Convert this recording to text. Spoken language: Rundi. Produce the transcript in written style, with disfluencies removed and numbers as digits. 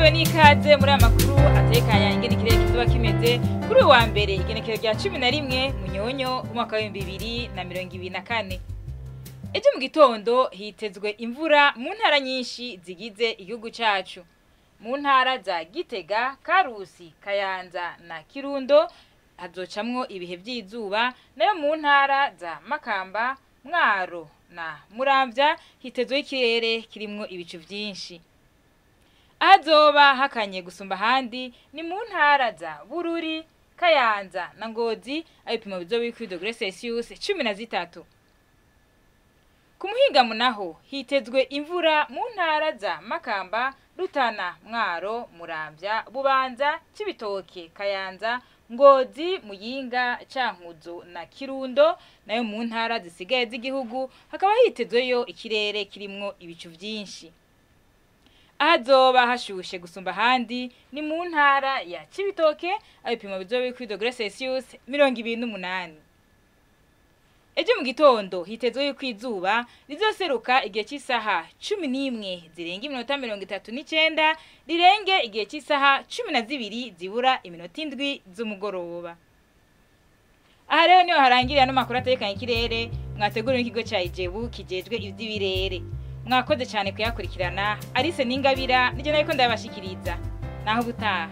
Mwiriwe n'ikaze muri aya makuru atekanya ingene ikirere kizoba kimeze kuri uyu wa mbere igenekerezo rya 11 Munyonyo umwaka wa 2024. Ejo mu gitondo hitezwe imvura mu ntara nyinshi zigize igihugu cacu. Mu ntara za Gitega, Karusi, Kayanza na Kirundo hazocamwo ibihe vy'izuba, nayo mu ntara za Makamba, Mwaro na Muramvya hitezwe ikirere kirimwo ibicu vyinshi. Azoba hakanye gusumba handi ni mu ntara za Bururi, Kayanza na Ngozi abipimo bizoba kuri degre Celsius 13. Ku muhingamo naho hitezwe imvura mu ntara za Makamba, Rutana, Mwaro, Muramvya, Bubanza, Cibitoke, Kayanza, Ngozi, Muyinga, Cankuzo na Kirundo, nayo mu ntara zisigaye z'igihugu hakaba hitezweyo ikirere kirimwo ibicu vyinshi. Azoba hashushe gusumba handi ni mu ntara ya Cibitoke abipimo bizoba kuri degre Celsius 28. Ejo mu gitondo hitezwe yuko izuba rizoseruka igihe cy'isaha 11 zirenga iminota 39 rirenge igihe cy'isaha 12 zibura iminota 7 z'umugoroba. Aha rero niho harangirira no makuru atekanye ikirere mwateguriwe n'ikigo ca Ijebu kijejwe ivy'ibirere. Mwakoze cyane kuyakurikirana. Alice Ningabira nije nayiko ndabashikiriza naho butaha.